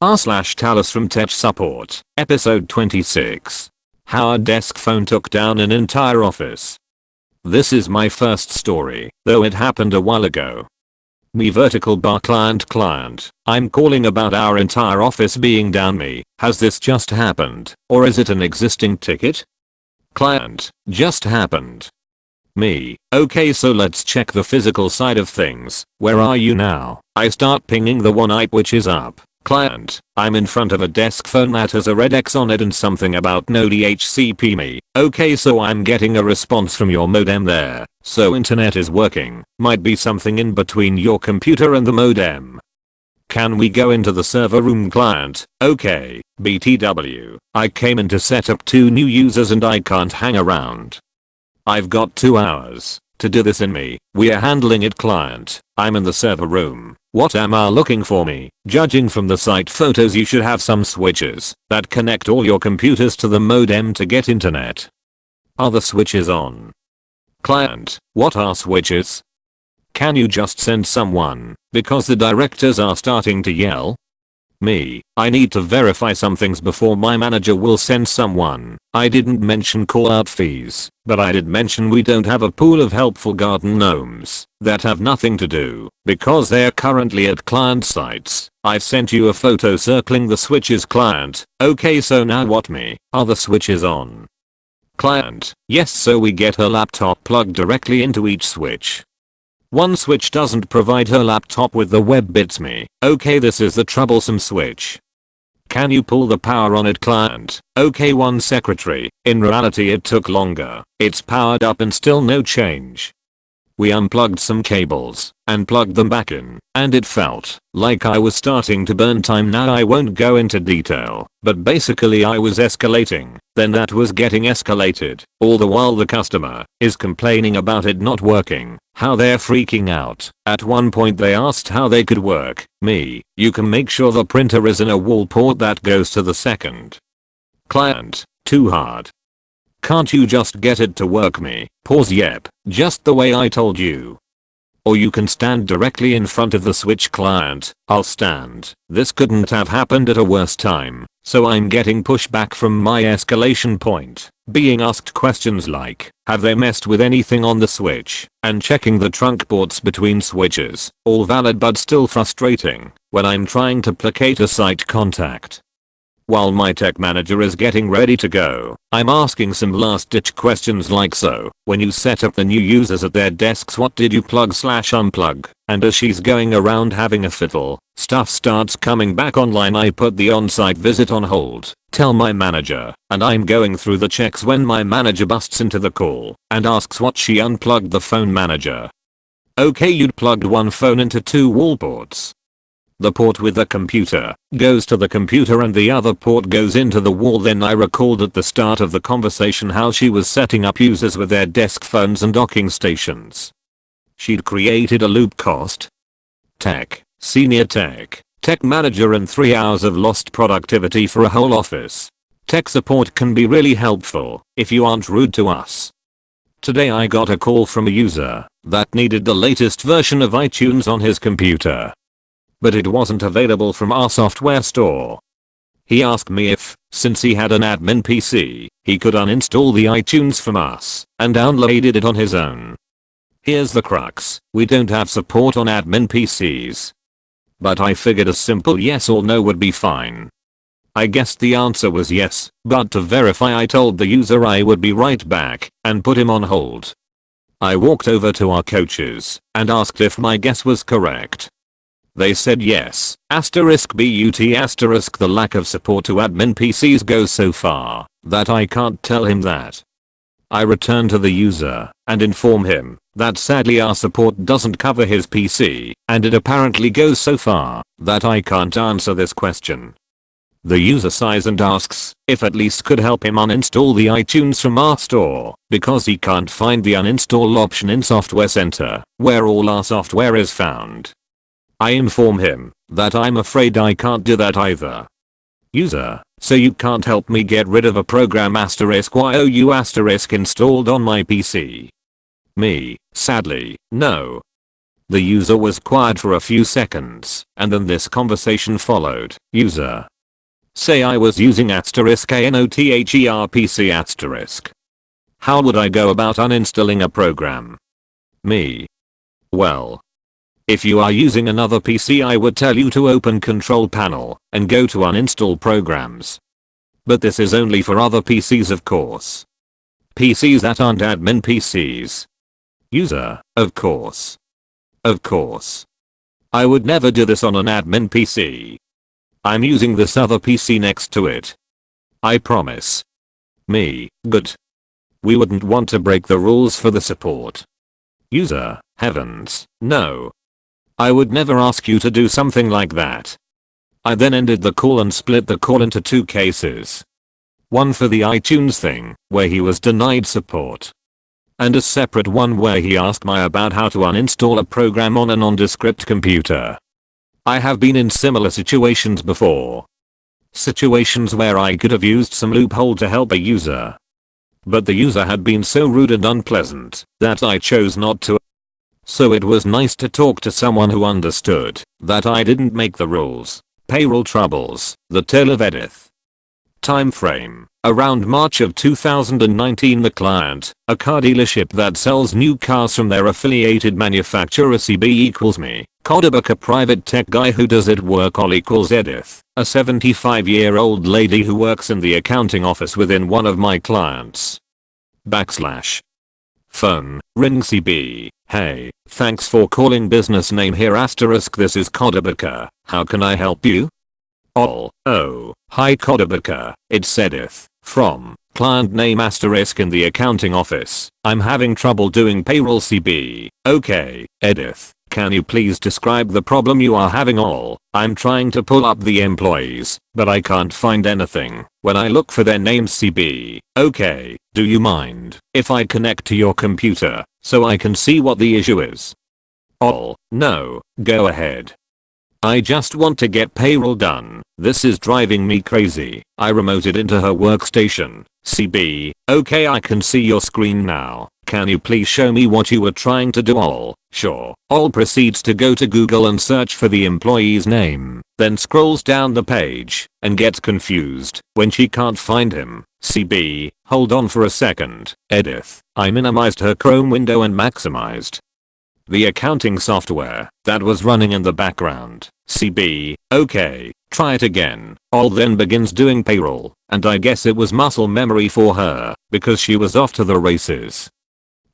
r/TalesFromTechSupport, episode 26. How a desk phone took down an entire office. This is my first story, though it happened a while ago. Me vertical bar client. I'm calling about our entire office being down. Me, has this just happened, or is it an existing ticket? Client, just happened. Me, okay, so let's check the physical side of things. Where are you now? I start pinging the one IP which is up. Client, I'm in front of a desk phone that has a red X on it and something about no DHCP. Me, okay, so I'm getting a response from your modem there, so internet is working. Might be something in between your computer and the modem. Can we go into the server room? Client, okay, BTW, I came in to set up 2 new users and I can't hang around. I've got 2 hours to do this. In me, we are handling it. Client, I'm in the server room. What am I looking for? Me, judging from the site photos you should have some switches that connect all your computers to the modem to get internet. Are the switches on? Client, what are switches? Can you just send someone, because the directors are starting to yell? Me, I need to verify some things before my manager will send someone. I didn't mention call out fees, but I did mention we don't have a pool of helpful garden gnomes that have nothing to do because they're currently at client sites. I've sent you a photo circling the switches. Client, okay, so now what? Me, are the switches on? Client, yes, so we get her laptop plugged directly into each switch. One switch doesn't provide her laptop with the web bits. Me, okay, this is the troublesome switch. Can you pull the power on it? Client, okay, one secretary. In reality it took longer. It's powered up and still no change. We unplugged some cables and plugged them back in, and it felt like I was starting to burn time. Now I won't go into detail, but basically I was escalating, then that was getting escalated, all the while the customer is complaining about it not working, how they're freaking out. At one point they asked how they could work. Me, you can make sure the printer is in a wall port that goes to the second. Client, too hard. Can't you just get it to work? Me, pause, yep, just the way I told you. Or you can stand directly in front of the switch. Client, I'll stand. This couldn't have happened at a worse time, so I'm getting pushback from my escalation point, being asked questions like, have they messed with anything on the switch, and checking the trunk ports between switches. All valid but still frustrating when I'm trying to placate a site contact. While my tech manager is getting ready to go, I'm asking some last ditch questions like, so when you set up the new users at their desks, what did you plug/unplug? And as she's going around having a fiddle, stuff starts coming back online. I put the on-site visit on hold, tell my manager, and I'm going through the checks when my manager busts into the call and asks what she unplugged. The phone manager, okay, you'd plugged one phone into 2 wall ports. The port with the computer goes to the computer and the other port goes into the wall. Then I recalled at the start of the conversation how she was setting up users with their desk phones and docking stations. She'd created a loop. Cost. Senior tech manager, and 3 hours of lost productivity for a whole office. Tech support can be really helpful if you aren't rude to us. Today I got a call from a user that needed the latest version of iTunes on his computer, but it wasn't available from our software store. He asked me if, since he had an admin PC, he could uninstall the iTunes from us and downloaded it on his own. Here's the crux, we don't have support on admin PCs. But I figured a simple yes or no would be fine. I guessed the answer was yes, but to verify I told the user I would be right back and put him on hold. I walked over to our coaches and asked if my guess was correct. They said yes, *but*. The lack of support to admin PCs goes so far that I can't tell him that. I return to the user and inform him that sadly our support doesn't cover his PC, and it apparently goes so far that I can't answer this question. The user sighs and asks if at least could help him uninstall the iTunes from our store because he can't find the uninstall option in Software Center, where all our software is found. I inform him that I'm afraid I can't do that either. User, so you can't help me get rid of a program *YOU* installed on my PC? Me, sadly, no. The user was quiet for a few seconds, and then this conversation followed. User. Say I was using *KNOTHERPC*. How would I go about uninstalling a program? Me. Well, if you are using another PC, I would tell you to open Control Panel and go to Uninstall Programs. But this is only for other PCs, of course. PCs that aren't admin PCs. User, of course. Of course. I would never do this on an admin PC. I'm using this other PC next to it. I promise. Me, good. We wouldn't want to break the rules for the support. User, heavens, no. I would never ask you to do something like that. I then ended the call and split the call into 2 cases. One for the iTunes thing, where he was denied support. And a separate one where he asked me about how to uninstall a program on a nondescript computer. I have been in similar situations before. Situations where I could have used some loophole to help a user. But the user had been so rude and unpleasant that I chose not to. So it was nice to talk to someone who understood that I didn't make the rules. Payroll troubles, the tale of Edith. Time frame, around March of 2019. The client, a car dealership that sells new cars from their affiliated manufacturer CB equals me, Kodabuk, a private tech guy who does it work all equals Edith, a 75-year-old lady who works in the accounting office within one of my clients. Backslash. Phone, ring CB, hey, thanks for calling business name here asterisk this is Kodabuk, how can I help you? Oh, hi Kodabuk, it's Edith, from, client name asterisk in the accounting office, I'm having trouble doing payroll CB, okay, Edith, can you please describe the problem you are having? I'm trying to pull up the employees, but I can't find anything when I look for their names CB, okay, do you mind if I connect to your computer so I can see what the issue is? Oh, no, go ahead. I just want to get payroll done, this is driving me crazy. I remoted into her workstation. CB, okay, I can see your screen now. Can you please show me what you were trying to do? Sure. Proceeds to go to Google and search for the employee's name, then scrolls down the page and gets confused when she can't find him. CB, hold on for a second. Edith, I minimized her Chrome window and maximized the accounting software that was running in the background. CB, okay, try it again. Then begins doing payroll, and I guess it was muscle memory for her, because she was off to the races.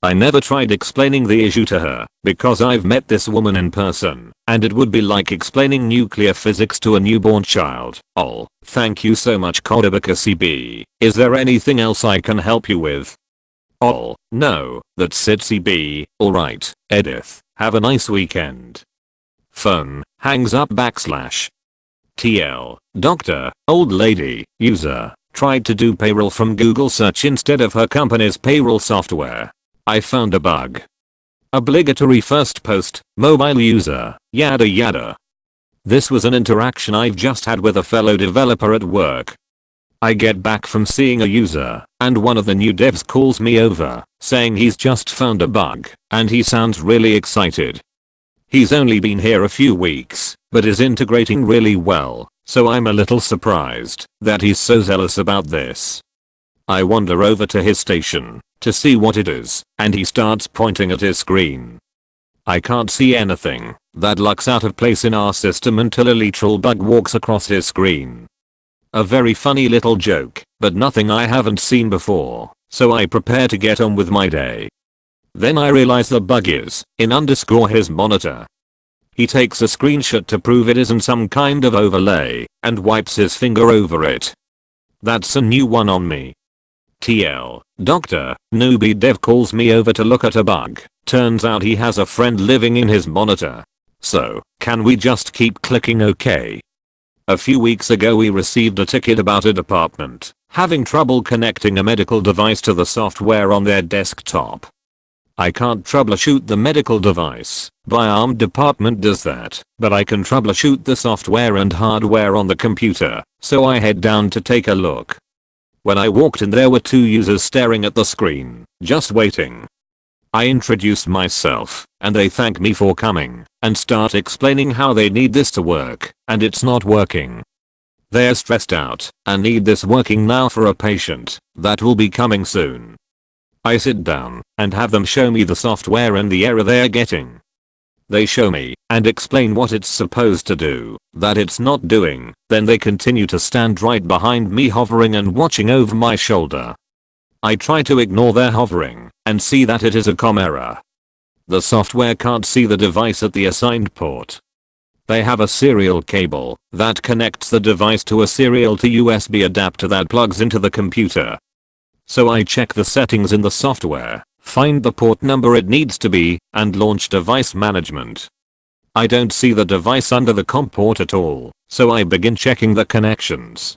I never tried explaining the issue to her, because I've met this woman in person, and it would be like explaining nuclear physics to a newborn child. Thank you so much Kodabuk CB. Is there anything else I can help you with? No, that's it CB. Alright, Edith, have a nice weekend. Phone, hangs up backslash. TL, doctor, old lady, user, tried to do payroll from Google search instead of her company's payroll software. I found a bug. Obligatory first post, mobile user, yada yada. This was an interaction I've just had with a fellow developer at work. I get back from seeing a user, and one of the new devs calls me over, saying he's just found a bug, and he sounds really excited. He's only been here a few weeks, but is integrating really well, so I'm a little surprised that he's so zealous about this. I wander over to his station to see what it is, and he starts pointing at his screen. I can't see anything that looks out of place in our system until a literal bug walks across his screen. A very funny little joke, but nothing I haven't seen before, so I prepare to get on with my day. Then I realize the bug is in his monitor. He takes a screenshot to prove it isn't some kind of overlay, and wipes his finger over it. That's a new one on me. TL, doctor, newbie dev calls me over to look at a bug. Turns out he has a friend living in his monitor. So, can we just keep clicking OK? A few weeks ago we received a ticket about a department having trouble connecting a medical device to the software on their desktop. I can't troubleshoot the medical device, my armed department does that, but I can troubleshoot the software and hardware on the computer, so I head down to take a look. When I walked in there were 2 users staring at the screen, just waiting. I introduced myself and they thank me for coming and start explaining how they need this to work and it's not working. They're stressed out and need this working now for a patient that will be coming soon. I sit down and have them show me the software and the error they're getting. They show me and explain what it's supposed to do, that it's not doing, then they continue to stand right behind me hovering and watching over my shoulder. I try to ignore their hovering and see that it is a COM error. The software can't see the device at the assigned port. They have a serial cable that connects the device to a serial to USB adapter that plugs into the computer. So I check the settings in the software, find the port number it needs to be, and launch device management. I don't see the device under the COM port at all, so I begin checking the connections.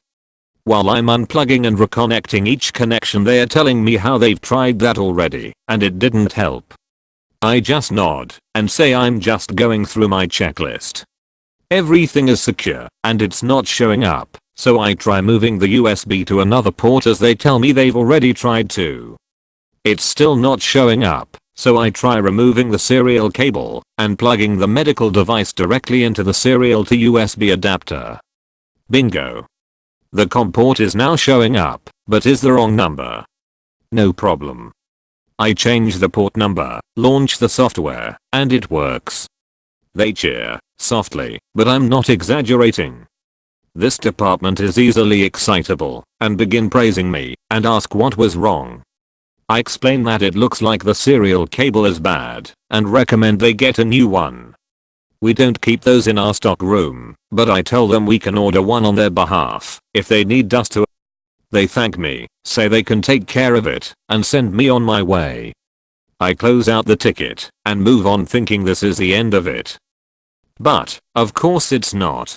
While I'm unplugging and reconnecting each connection, they are telling me how they've tried that already and it didn't help. I just nod and say I'm just going through my checklist. Everything is secure and it's not showing up, so I try moving the USB to another port as they tell me they've already tried to. It's still not showing up, so I try removing the serial cable and plugging the medical device directly into the serial to USB adapter. Bingo. The COM port is now showing up, but is the wrong number. No problem. I change the port number, launch the software, and it works. They cheer, softly, but I'm not exaggerating. This department is easily excitable, and begin praising me, and ask what was wrong. I explain that it looks like the serial cable is bad, and recommend they get a new one. We don't keep those in our stock room, but I tell them we can order one on their behalf if they need us to. They thank me, say they can take care of it, and send me on my way. I close out the ticket and move on thinking this is the end of it. But, of course it's not.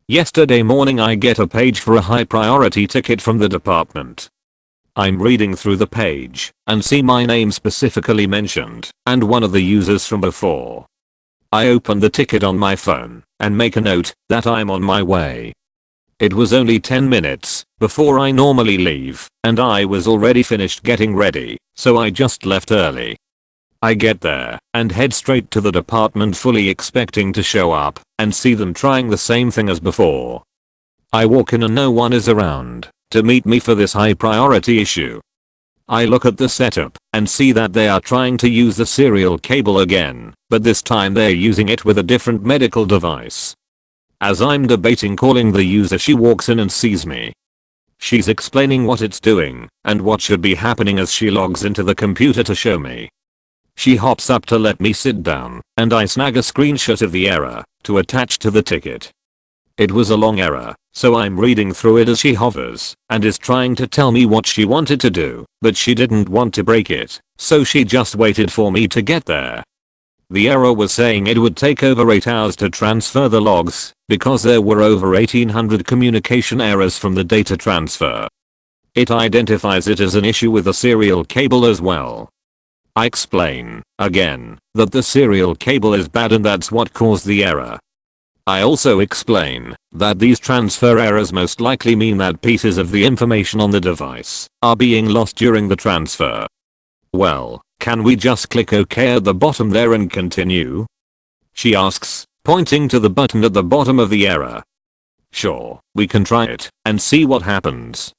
Yesterday morning I get a page for a high priority ticket from the department. I'm reading through the page and see my name specifically mentioned and one of the users from before. I open the ticket on my phone and make a note that I'm on my way. It was only 10 minutes before I normally leave and I was already finished getting ready, so I just left early. I get there and head straight to the department fully expecting to show up and see them trying the same thing as before. I walk in and no one is around to meet me for this high priority issue. I look at the setup and see that they are trying to use the serial cable again, but this time they're using it with a different medical device. As I'm debating calling the user, she walks in and sees me. She's explaining what it's doing and what should be happening as she logs into the computer to show me. She hops up to let me sit down and I snag a screenshot of the error to attach to the ticket. It was a long error, so I'm reading through it as she hovers and is trying to tell me what she wanted to do, but she didn't want to break it, so she just waited for me to get there. The error was saying it would take over 8 hours to transfer the logs because there were over 1800 communication errors from the data transfer. It identifies it as an issue with the serial cable as well. I explain, again, that the serial cable is bad and that's what caused the error. I also explain that these transfer errors most likely mean that pieces of the information on the device are being lost during the transfer. Well, can we just click OK at the bottom there and continue? She asks, pointing to the button at the bottom of the error. Sure, we can try it and see what happens.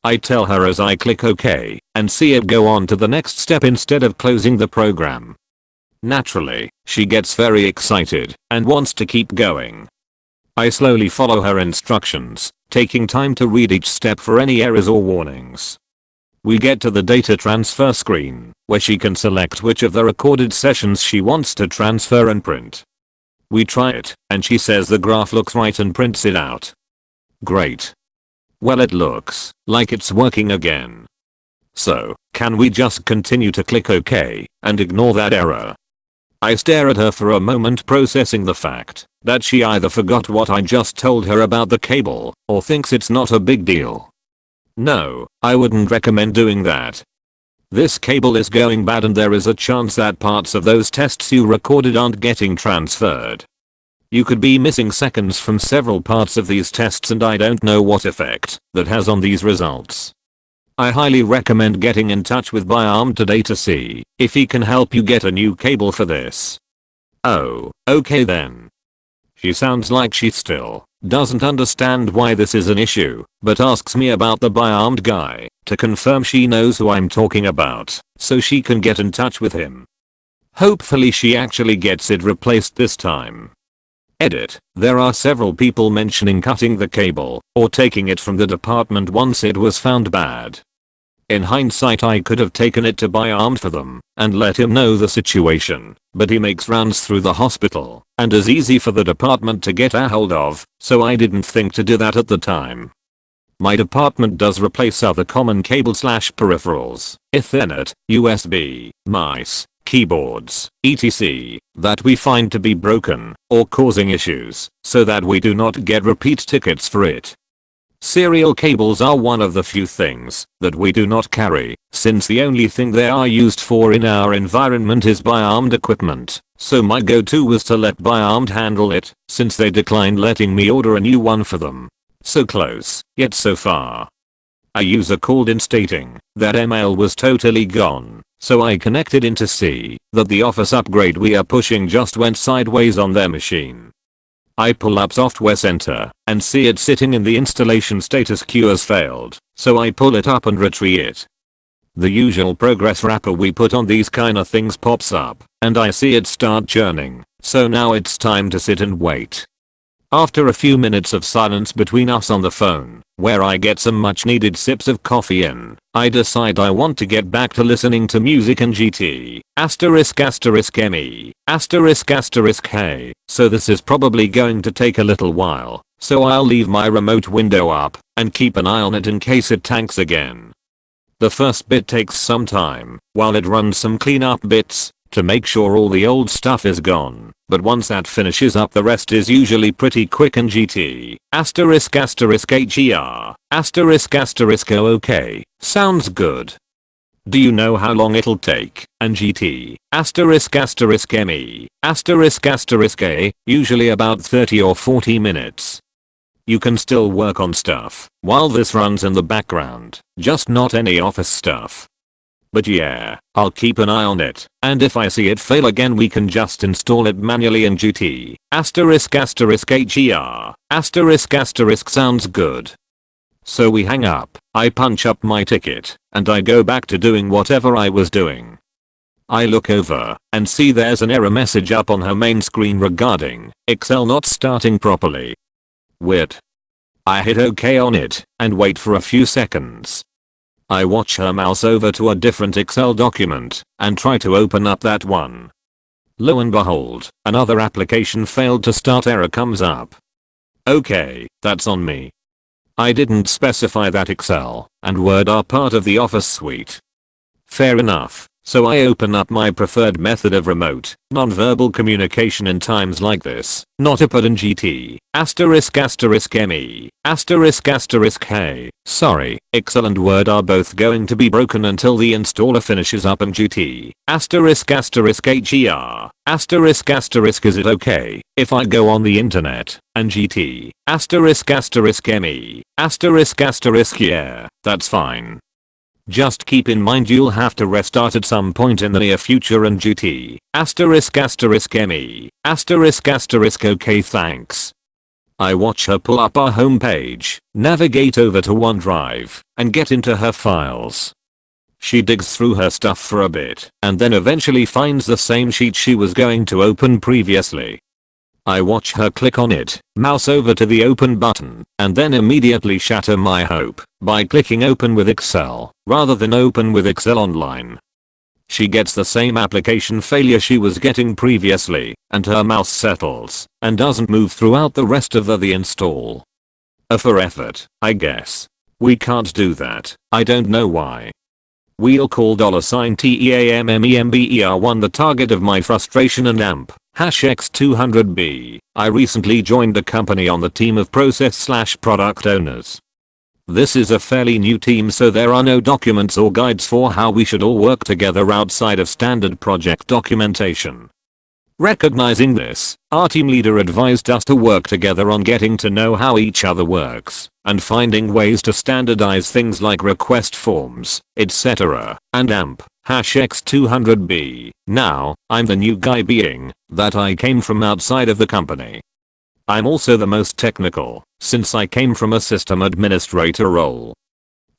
I tell her as I click OK and see it go on to the next step instead of closing the program. Naturally, she gets very excited and wants to keep going. I slowly follow her instructions, taking time to read each step for any errors or warnings. We get to the data transfer screen, where she can select which of the recorded sessions she wants to transfer and print. We try it, and she says the graph looks right and prints it out. Great. Well, it looks like it's working again. So, can we just continue to click OK and ignore that error? I stare at her for a moment, processing the fact that she either forgot what I just told her about the cable or thinks it's not a big deal. No, I wouldn't recommend doing that. This cable is going bad and there is a chance that parts of those tests you recorded aren't getting transferred. You could be missing seconds from several parts of these tests and I don't know what effect that has on these results. I highly recommend getting in touch with BuyArm today to see if he can help you get a new cable for this. Oh, okay then. She sounds like she still doesn't understand why this is an issue, but asks me about the BuyArmed guy to confirm she knows who I'm talking about so she can get in touch with him. Hopefully she actually gets it replaced this time. Edit. There are several people mentioning cutting the cable or taking it from the department once it was found bad. In hindsight I could have taken it to BuyArmed for them and let him know the situation, but he makes rounds through the hospital and is easy for the department to get a hold of, so I didn't think to do that at the time. My department does replace other common cable/peripherals, Ethernet, USB, mice, keyboards, etc. that we find to be broken or causing issues so that we do not get repeat tickets for it. Serial cables are one of the few things that we do not carry, since the only thing they are used for in our environment is BuyArmed equipment, so my go-to was to let BuyArmed handle it, since they declined letting me order a new one for them. So close, yet so far. A user called in stating that email was totally gone, so I connected in to see that the Office upgrade we are pushing just went sideways on their machine. I pull up Software Center and see it sitting in the installation status queue as failed, so I pull it up and retrieve it. The usual progress wrapper we put on these kinda things pops up, and I see it start churning, so now it's time to sit and wait. After a few minutes of silence between us on the phone, where I get some much needed sips of coffee in, I decide I want to get back to listening to music and GT, **me, **hey, so this is probably going to take a little while, so I'll leave my remote window up and keep an eye on it in case it tanks again. The first bit takes some time while it runs some cleanup bits to make sure all the old stuff is gone, but once that finishes up the rest is usually pretty quick and GT, **her, **oh okay, sounds good. Do you know how long it'll take? And GT, **me, **a, usually about 30 or 40 minutes. You can still work on stuff while this runs in the background, just not any Office stuff. But yeah, I'll keep an eye on it, and if I see it fail again we can just install it manually in GT, **her, sounds good. So we hang up, I punch up my ticket, and I go back to doing whatever I was doing. I look over and see there's an error message up on her main screen regarding Excel not starting properly. Weird. I hit OK on it and wait for a few seconds. I watch her mouse over to a different Excel document and try to open up that one. Lo and behold, another application failed to start error comes up. Okay, that's on me. I didn't specify that Excel and Word are part of the Office suite. Fair enough, so I open up my preferred method of remote, non-verbal communication in times like this, not a put in GT, **me, **hey, sorry, Excel and Word are both going to be broken until the installer finishes up in GT, **her, is it okay if I go on the internet and GT, **me, yeah, that's fine. Just keep in mind you'll have to restart at some point in the near future and GT, **me, okay thanks. I watch her pull up our homepage, navigate over to OneDrive, and get into her files. She digs through her stuff for a bit and then eventually finds the same sheet she was going to open previously. I watch her click on it, mouse over to the open button, and then immediately shatter my hope by clicking open with Excel rather than open with Excel Online. She gets the same application failure she was getting previously, and her mouse settles and doesn't move throughout the rest of the install. For effort, I guess. We can't do that, I don't know why. We'll call $TEAMMEMBER1 the target of my frustration and amp. #X200B. I recently joined a company on the team of process/product owners. This is a fairly new team, so there are no documents or guides for how we should all work together outside of standard project documentation. Recognizing this, our team leader advised us to work together on getting to know how each other works and finding ways to standardize things like request forms, etc. and AMP #X200B. Now, I'm the new guy being that I came from outside of the company. I'm also the most technical since I came from a system administrator role.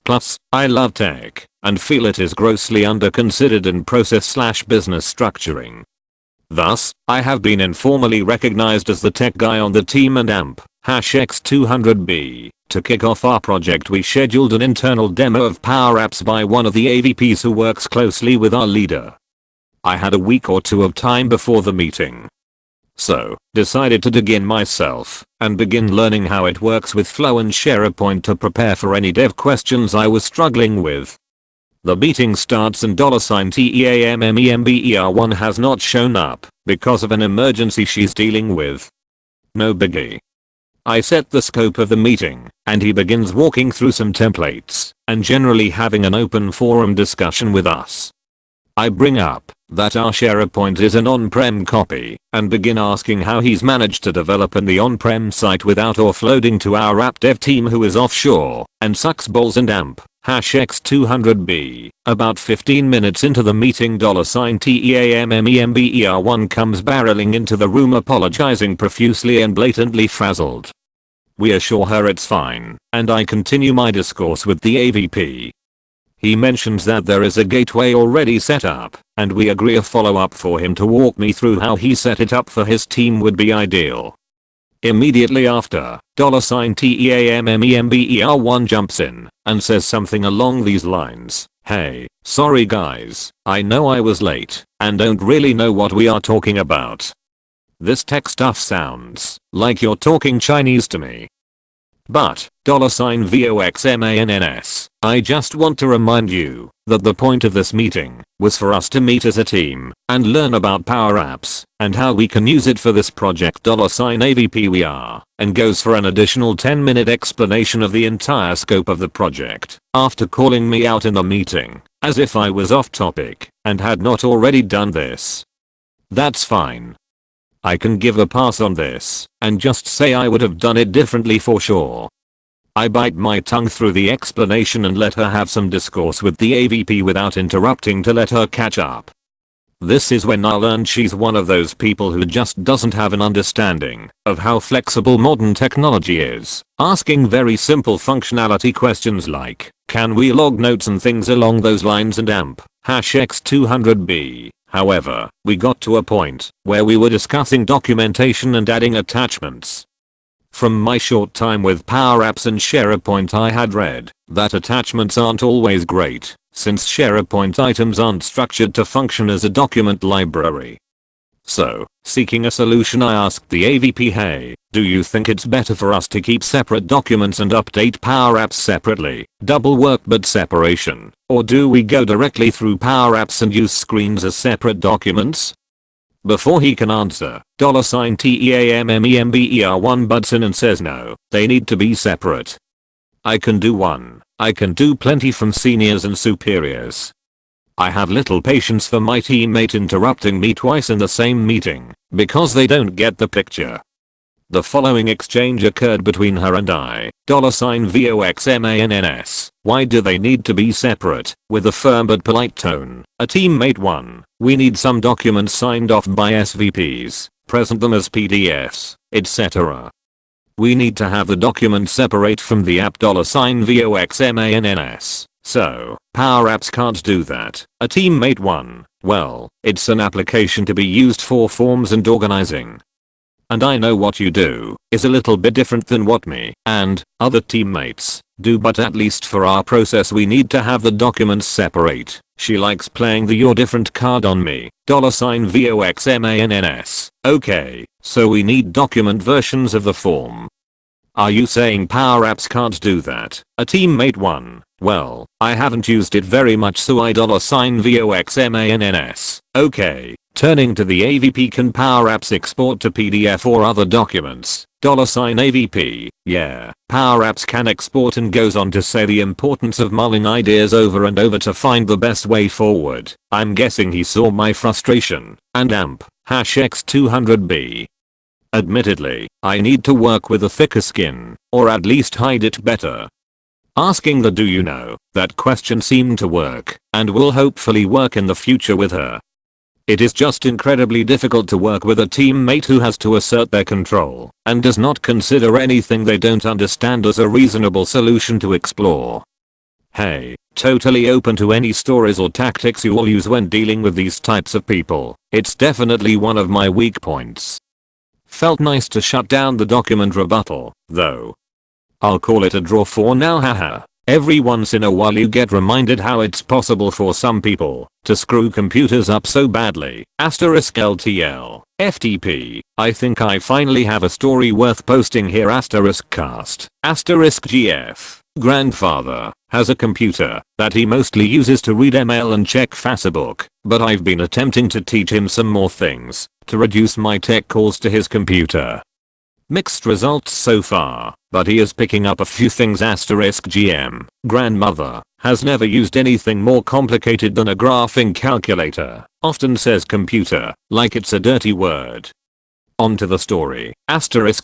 Plus, I love tech and feel it is grossly underconsidered in process/business structuring. Thus, I have been informally recognized as the tech guy on the team and AMP #X200B. To kick off our project, we scheduled an internal demo of Power Apps by one of the AVPs who works closely with our leader. I had a week or two of time before the meeting, so decided to dig in myself and begin learning how it works with Flow and SharePoint to prepare for any dev questions I was struggling with. The meeting starts and $TEAMMEMBER1 has not shown up because of an emergency she's dealing with. No biggie. I set the scope of the meeting and he begins walking through some templates and generally having an open forum discussion with us. I bring up that our SharePoint is an on-prem copy and begin asking how he's managed to develop in the on-prem site without offloading to our app dev team who is offshore and sucks balls and AMP #X200B. About 15 minutes into the meeting $TEAMMEMBER1 comes barreling into the room apologizing profusely and blatantly frazzled. We assure her it's fine and I continue my discourse with the AVP. He mentions that there is a gateway already set up and we agree a follow-up for him to walk me through how he set it up for his team would be ideal. Immediately after, $TEAMMEMBER1 jumps in and says something along these lines. Hey, sorry guys, I know I was late and don't really know what we are talking about. This tech stuff sounds like you're talking Chinese to me. But, $VOXMANNS, I just want to remind you that the point of this meeting was for us to meet as a team and learn about Power Apps and how we can use it for this project. $AVP we are, and goes for an additional 10-minute explanation of the entire scope of the project after calling me out in the meeting as if I was off topic and had not already done this. That's fine. I can give a pass on this and just say I would have done it differently for sure. I bite my tongue through the explanation and let her have some discourse with the AVP without interrupting to let her catch up. This is when I learned she's one of those people who just doesn't have an understanding of how flexible modern technology is, asking very simple functionality questions like, can we log notes and things along those lines and AMP #X200B. However, we got to a point where we were discussing documentation and adding attachments. From my short time with Power Apps and SharePoint, I had read that attachments aren't always great since SharePoint items aren't structured to function as a document library. So, seeking a solution, I asked the AVP, hey, do you think it's better for us to keep separate documents and update Power Apps separately, double work but separation, or do we go directly through Power Apps and use screens as separate documents? Before he can answer, $TEAMMEMBER1 butts in and says no, they need to be separate. I can do one. I can do plenty from seniors and superiors. I have little patience for my teammate interrupting me twice in the same meeting because they don't get the picture. The following exchange occurred between her and I, $VOXMANNS, why do they need to be separate, with a firm but polite tone. A teammate 1, we need some documents signed off by SVPs, present them as PDFs, etc. We need to have the documents separate from the app $VOXMANNS. So, Power Apps can't do that. A teammate 1, well, it's an application to be used for forms and organizing. And I know what you do is a little bit different than what me and other teammates do, but at least for our process we need to have the documents separate. She likes playing the you're different card on me. $VOXMANNS. Okay, so we need document versions of the form. Are you saying Power Apps can't do that? A teammate 1, well, I haven't used it very much so I $VOXMANNS. Okay, turning to the AVP, can Power Apps export to PDF or other documents? $AVP, yeah, Power Apps can export, and goes on to say the importance of mulling ideas over and over to find the best way forward. I'm guessing he saw my frustration and amp #X200B. Admittedly, I need to work with a thicker skin, or at least hide it better. Asking the "do you know" that question seemed to work, and will hopefully work in the future with her. It is just incredibly difficult to work with a teammate who has to assert their control and does not consider anything they don't understand as a reasonable solution to explore. Hey, totally open to any stories or tactics you all use when dealing with these types of people. It's definitely one of my weak points. Felt nice to shut down the document rebuttal, though. I'll call it a draw for now, haha. Every once in a while you get reminded how it's possible for some people to screw computers up so badly. *LTL. FTP. I think I finally have a story worth posting here. *cast. *GF. Grandfather has a computer that he mostly uses to read email and check Facebook, but I've been attempting to teach him some more things to reduce my tech calls to his computer. Mixed results so far, but he is picking up a few things. *GM. Grandmother has never used anything more complicated than a graphing calculator. Often says computer like it's a dirty word. On to the story.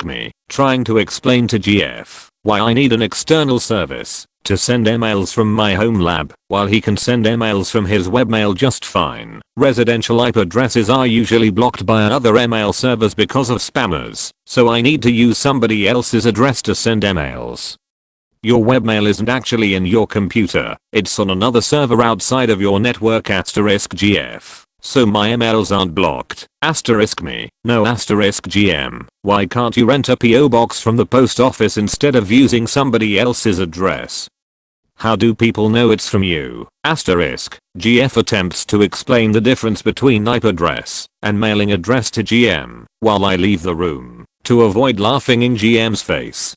*Me trying to explain to GF why I need an external service to send emails from my home lab while he can send emails from his webmail just fine. Residential IP addresses are usually blocked by other email servers because of spammers, so I need to use somebody else's address to send emails. Your webmail isn't actually in your computer, it's on another server outside of your network. *GF. So my emails aren't blocked. *Me. No. *GM. Why can't you rent a PO box from the post office instead of using somebody else's address? How do people know it's from you? *GF attempts to explain the difference between IP address and mailing address to GM while I leave the room to avoid laughing in GM's face.